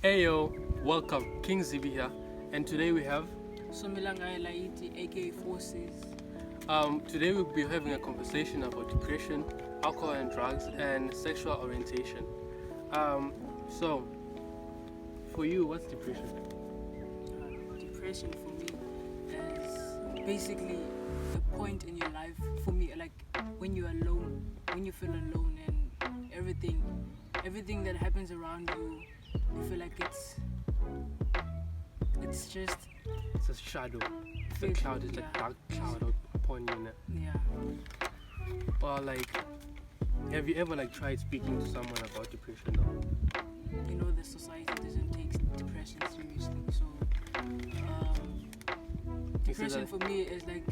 Hey yo, welcome, King Zibi here, and today we have. Somilangai Laiti, aka Forces. Today we'll be having a conversation about depression, alcohol and drugs, and sexual orientation. So, for you, what's depression? Depression for me is basically the point in your life, for me, like when you're alone, when you feel alone and everything that happens around you, you feel like it's just. It's a shadow. It's a cloud. It's a dark cloud upon you. Yeah. Or like, have you ever tried speaking to someone about depression though? You know, the society doesn't take depression seriously, so depression for me is like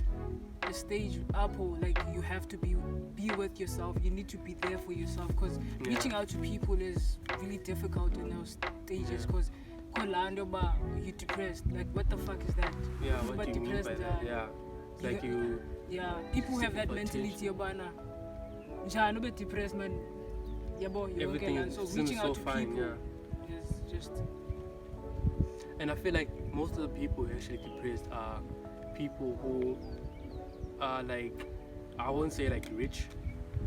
a stage up, or like you have to be with yourself. You need to be there for yourself, because reaching out to people is really difficult in those stages, because you're depressed. Like, what the fuck is that? Yeah, what do you mean by that? Yeah, it's like you. Yeah, people have that mentality about no be depressed, man. Yeah, boy, everything okay, so seems reaching so out to fine. people Yeah. is just. And I feel like most of the people who are actually depressed are people who are like, I won't say like rich,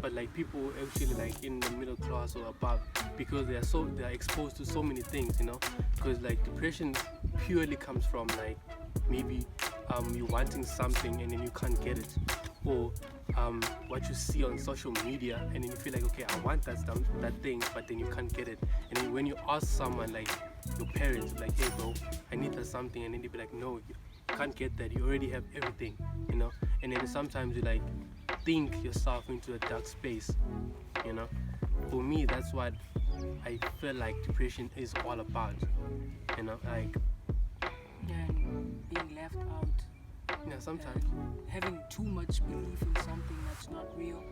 but like people actually like in the middle class or above, because they are exposed to so many things, because like depression purely comes from like maybe you wanting something and then you can't get it, or what you see on social media and then you feel like, okay, I want that thing, but then you can't get it, and then when you ask someone like your parents, like, hey bro, I need that something, and then they be like, no, you can't get that, you already have everything, and then sometimes you like think yourself into a dark space. For me, that's what I feel like depression is all about, like And being left out. Yeah, sometimes. Having too much belief in something that's not real.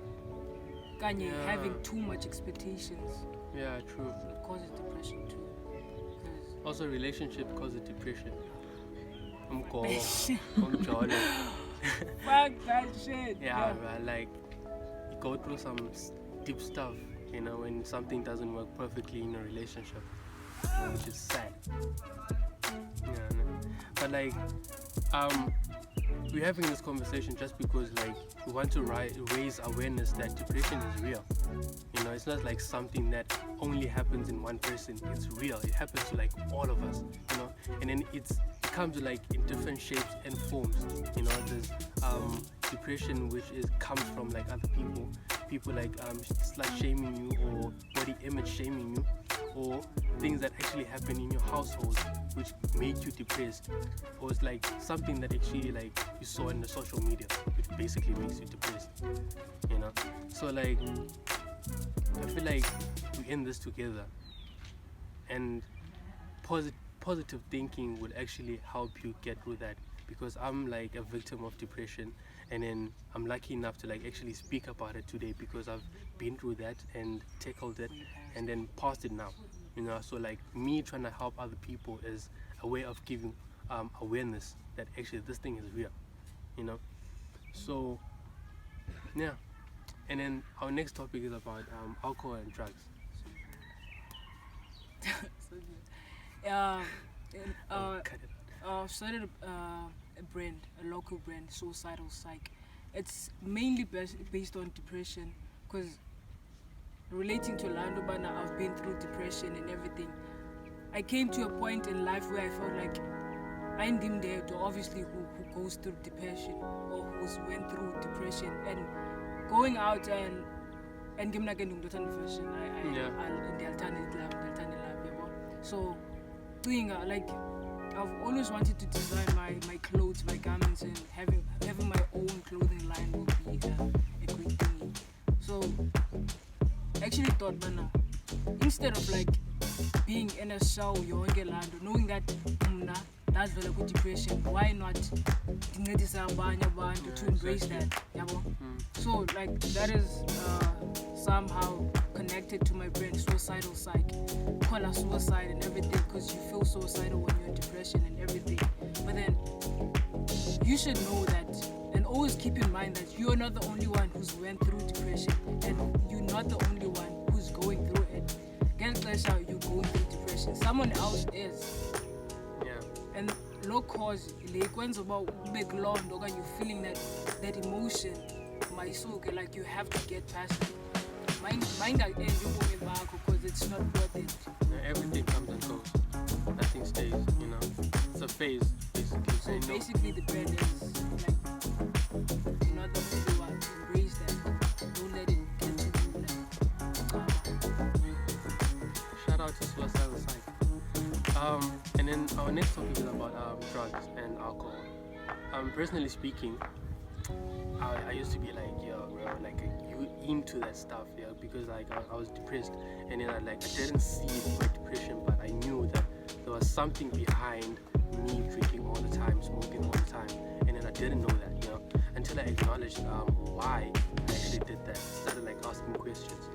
Having too much expectations. Yeah, true. It causes depression too. Also, relationship causes depression. I'm jolly. Fuck that shit. Yeah, man, like you go through some deep stuff, when something doesn't work perfectly in a relationship, which is sad. Yeah, no. But like, we're having this conversation just because like we want to raise awareness that depression is real. It's not like something that only happens in one person. It's real. It happens to like all of us. And then it comes like in different shapes and forms. There's depression which comes from like other people like slut shaming you, or body image shaming you, or things that actually happen in your household which make you depressed, or it's like something that actually like you saw in the social media which basically makes you depressed. So like I feel like we're in this together, and positive thinking will actually help you get through that, because I'm like a victim of depression, and then I'm lucky enough to like actually speak about it today, because I've been through that and tackled it and then passed it now. So like me trying to help other people is a way of giving awareness that actually this thing is real. So yeah. And then our next topic is about alcohol and drugs. Started a brand, a local brand, Suicidal Psych. It's mainly based on depression, because relating to Lando Bana, I've been through depression and everything. I came to a point in life where I felt like I'm there to obviously who goes through depression, or who's went through depression, and going out and give like a fashion. So doing like I've always wanted to design my clothes, my garments, and having my own clothing line would be a great thing. So I actually thought, man, instead of like being in a cell, knowing that that's very good depression, why not to embrace that? So like that is somehow connected to my brain, Suicidal Psych. Call her suicide and everything, because you feel suicidal when you're in depression and everything. But then you should know that, and always keep in mind that you're not the only one who's went through depression, and you're not the only one who's going through it. Get out, you're going through depression. depression, someone else is. Yeah. And low cause when about big long or you feeling that emotion, my soul, like you have to get past it. Mind that end you going back because it's not worth it. Yeah, everything comes and goes. Nothing stays, you know. It's a phase, basically. So you know. basically the brand is like you know the people embrace that. Don't let it get to you Shout out to Suicidal Psych. And then our next topic is about drugs and alcohol. Personally speaking, I used to be like, yo, bro, like you into that stuff, yeah, because like I was depressed, and then I didn't see it in my depression, but I knew that there was something behind me drinking all the time, smoking all the time, and then I didn't know that, you know, until I acknowledged why I actually did that. Started like asking questions.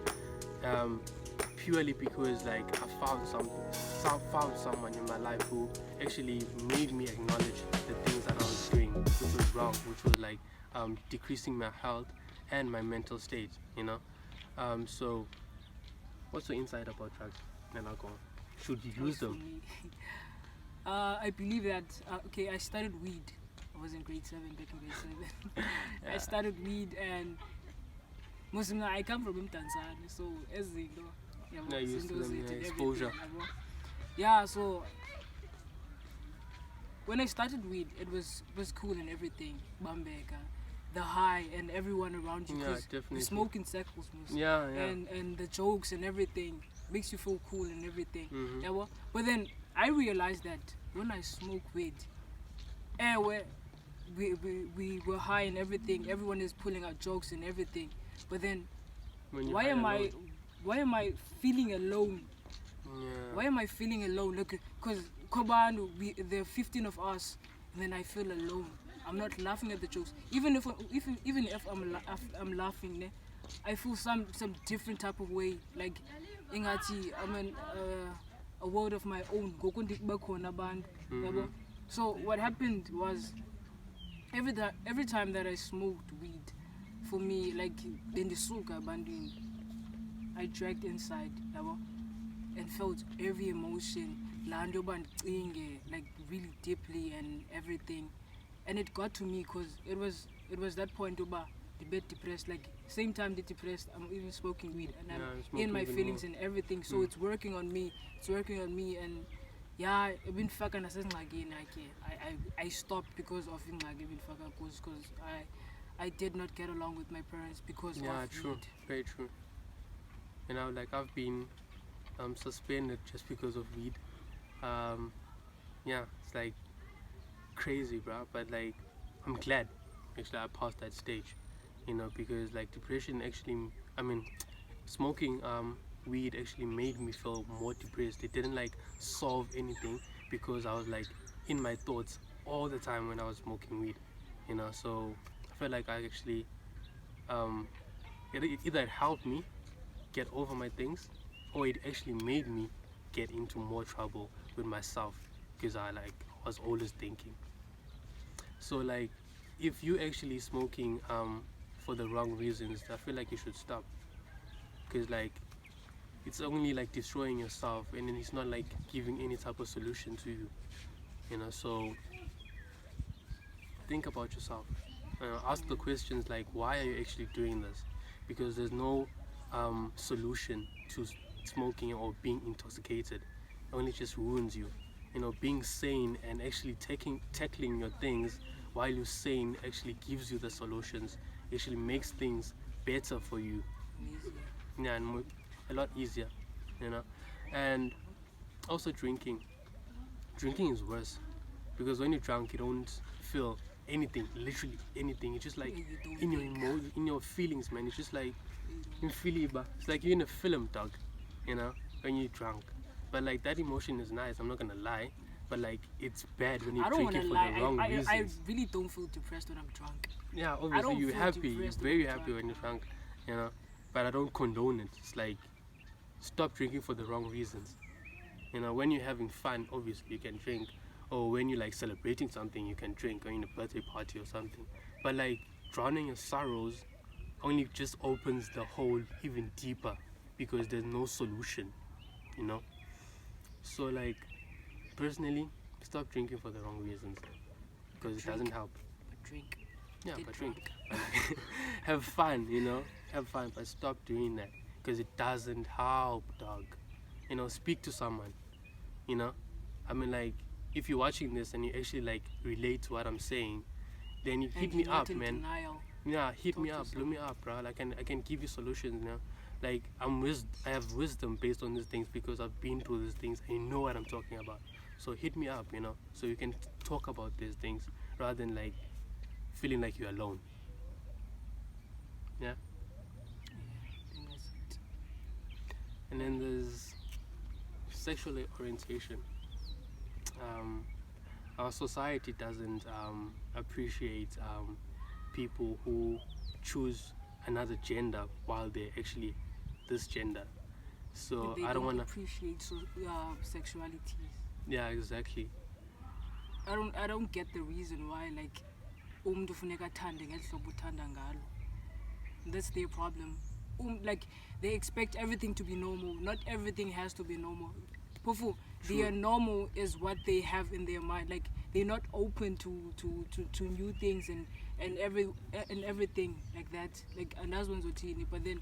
Purely because like I found someone in my life who actually made me acknowledge the things that I was doing, which was wrong, which was like decreasing my health and my mental state, you know. So what's your insight about drugs and alcohol? Should you use them? I believe that okay, I started weed. I was in grade 7, back in grade 7. Yeah. I started weed, and Muslim, I come from Tanzania, so as you know, Yeah, used to them, yeah, exposure. Yeah, so when I started weed, it was cool and everything, Bambeka, the high and everyone around you, Yeah, because definitely. the smoking circles, Yeah, yeah. and the jokes and everything makes you feel cool and everything. Mhm. Yeah, well, but then I realized that when I smoke weed, we were high and everything. Everyone is pulling out jokes and everything. But then When you're why high am alone. why am I feeling alone? Yeah. Why am I feeling alone? Look, because Koban, there are 15 of us, and then I feel alone. I'm not laughing at the jokes. Even if I'm laughing, ne, I feel some different type of way. Like, ingati, I'm in a world of my own. Mhm. So what happened was every time that I smoked weed, for me, like in the suka banding, I dragged inside, yabo, and felt every emotion, like really deeply and everything. And it got to me because it was that point about the bit depressed, like same time the depressed, I'm even smoking weed and Yeah, I'm I'm in smoking my even feelings more. and everything. So it's working on me. And yeah, I've been fucking again. I stopped because of him like even fucking because I did not get along with my parents because Yeah, of true. weed. Very true. You know, like I've been suspended just because of weed. Um, yeah, it's like crazy, bro. But like, I'm glad actually I passed that stage. You know, because like depression actually, I mean, smoking weed actually made me feel more depressed. It didn't like solve anything because I was like in my thoughts all the time when I was smoking weed. You know, so I felt like I actually um, either it helped me get over my things, or it actually made me get into more trouble with myself because I like was always thinking. So like, if you actually smoking for the wrong reasons, I feel like you should stop because like it's only like destroying yourself, and then it's not like giving any type of solution to you. You know, so think about yourself. Ask the questions like, why are you actually doing this? Because there's no solution to smoking or being intoxicated. It only just ruins you. You know, being sane and actually tackling your things while you're sane actually gives you the solutions. Actually makes things better for you. Amazing. Yeah, and a lot easier. You know, and also drinking. Drinking is worse because when you're drunk, you don't feel anything, literally anything. It's just like You don't in your think. in your feelings, man. It's just like in Filiba. It's like you're in a film, dog. You know, when you're drunk. But like that emotion is nice. I'm not gonna lie. But like it's bad when I you're don't want drinking to for lie. the wrong I reasons. really don't feel depressed when I'm drunk. Yeah, I obviously don't you're feel happy. You're depressed when very I'm happy drunk. when you're drunk. You know, but I don't condone it. It's like stop drinking for the wrong reasons. You know, when you're having fun, obviously you can drink, or when you're like celebrating something, you can drink, or in a birthday party or something. But like drowning your sorrows only just opens the hole even deeper because there's no solution. You know. So like personally, stop drinking for the wrong reasons because it doesn't help. But drink. Yeah, Get but drunk. drink. But have fun, have fun, but stop doing that because it doesn't help, dog. Speak to someone. You know, I mean, like, if you're watching this and you actually like relate to what I'm saying, then you And hit me you're not up, in man. denial. Yeah, hit Talk me to up, blow me someone. up, bro. Like, I can give you solutions, Like, I have wisdom based on these things because I've been through these things. I know what I'm talking about. So hit me up, so you can talk about these things rather than like feeling like you're alone. Yeah. I think that's it. And then there's sexual orientation. Our society doesn't appreciate people who choose another gender while they're actually this gender. So But they I don't don't wanna. appreciate sexualities. Yeah, exactly. I don't get the reason why like umuntu funeka athande ngelihlobo uthanda ngalo. That's their problem. Like they expect everything to be normal. Not everything has to be normal. Pofu, their normal is what they have in their mind. Like they're not open to new things and everything like that. Like and that's one's routine. But then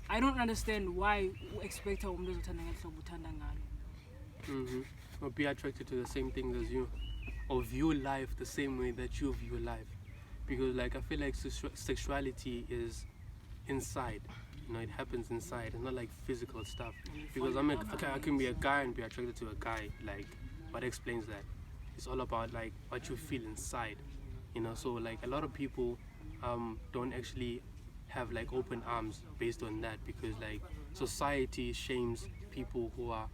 I don't understand why expect umuntu uzothanda ngelihlobo uthanda ngalo. Or be attracted to the same things as you, or view life the same way that you view life, because like I feel like sexuality is inside. It happens inside. It's not like physical stuff. Because I can be a guy and be attracted to a guy. Like, what explains that? It's all about like what you feel inside. So like a lot of people don't actually have like open arms based on that, because like society shames people who are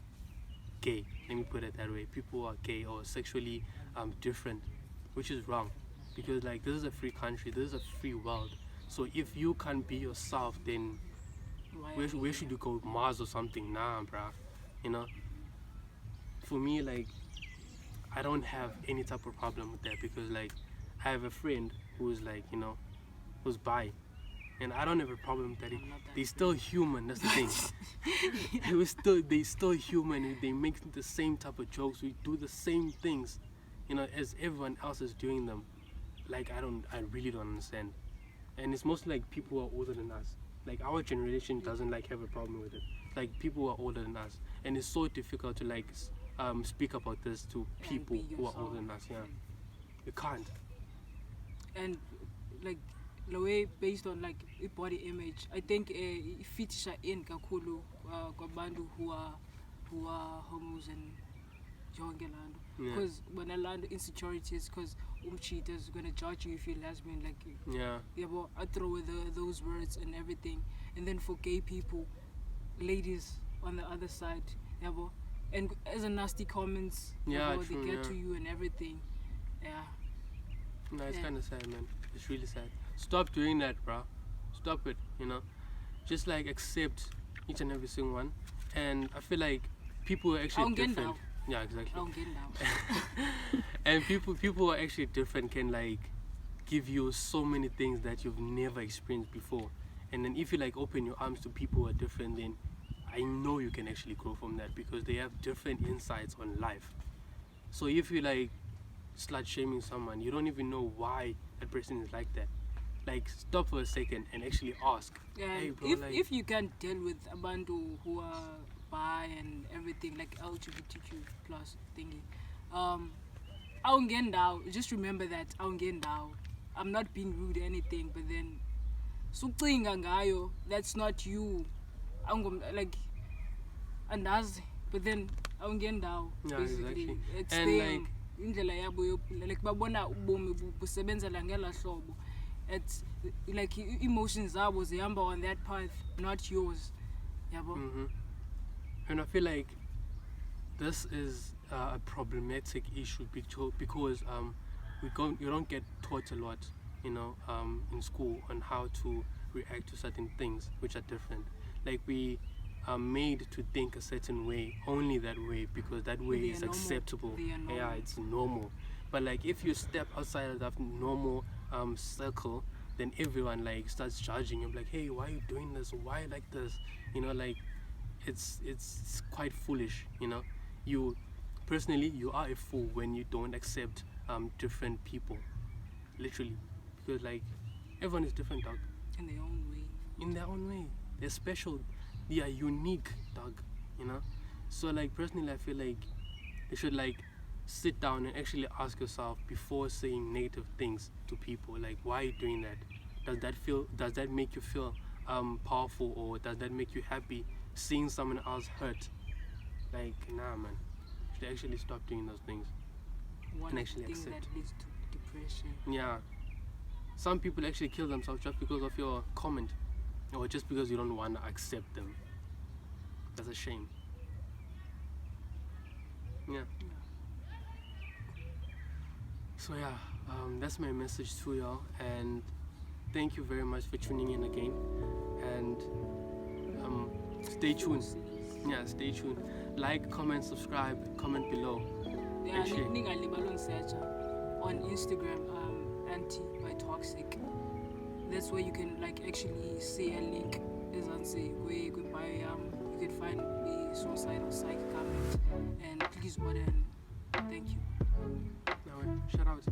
gay. Let me put it that way. People who are gay or sexually different, which is wrong, because like this is a free country. This is a free world. So if you can't be yourself, then where should you go? Mars or something? Nah, bruh. For me, like, I don't have any type of problem with that, because like I have a friend who's like, who's bi, and I don't have a problem with that. They're still human. That's the thing. They still human. They make the same type of jokes. We do the same things, as everyone else is doing them. Like I really don't understand. And it's mostly like people who are older than us. Like our generation doesn't like have a problem with it. Like people who are older than us, and it's so difficult to like speak about this to people who are older than us. Yeah, you can't. And like the way based on like body image, I think fetisha in kakhulu kwabantu who are homos and yonke lando. Because when I land insecurities, because cheaters is gonna judge you if you're lesbian, like yeah, but I throw with those words and everything. And then for gay people, ladies on the other side, yeah, but and as a nasty comments, Yeah, they true, get yeah. to you and everything. Yeah. No, it's Yeah. kind of sad, man. It's really sad. Stop doing that, bro. Stop it. Just like accept each and every single one. And I feel like people are actually I'll get different. now. Yeah, exactly. I'll get now. And people who are actually different can like give you so many things that you've never experienced before. And then if you like open your arms to people who are different, then I know you can actually grow from that, because they have different insights on life. So if you like slut shaming someone, you don't even know why that person is like that. Like, stop for a second and actually ask. Yeah, Hey, bro, if you can deal with abantu who are bi and everything, like LGBTQ plus thingy, awungendawo. Just remember that awungendawo. I'm not being rude or anything, but then sucinga ngayo, that's not you. Like andazi, but then awungendawo. Yeah, Basically, exactly. it's And them. Indlela yabo yophila, like babona ubomi busebenzela ngela hlobo. It's like emotions zabo zihamba on that path, not yours. Yabo. And I feel like this is a problematic issue because you don't get taught a lot, in school on how to react to certain things which are different. Like we are made to think a certain way, only that way, because that way They is are normal. acceptable. They are normal. Yeah, it's normal. But like if you step outside of that normal circle, then everyone like starts judging you, like, hey, why are you doing this? Why like this? it's quite foolish, you know. You personally, you are a fool when you don't accept different people, literally, because like everyone is different, dog. In their own way. In their own way, they're special, they are unique, dog, you know. So like personally, I feel like you should like sit down and actually ask yourself before saying negative things to people, like why are you doing that? Does that make you feel powerful, or does that make you happy seeing someone else hurt? Like, nah, man, you should actually stop doing those things. One And of actually the things accept. that leads to depression. Yeah, some people actually kill themselves just because of your comment, or just because you don't want to accept them. That's a shame. Yeah. So yeah, that's my message to y'all, and thank you very much for tuning in again, and stay tuned. Yeah, stay tuned. Like, comment, subscribe, comment below. Yeah, And share. ningalibali search on Instagram, anti by toxic. That's where you can like actually see a link. As I say, where you could buy you can find the suicidal psych comment, and please order and thank you. Now, shout out.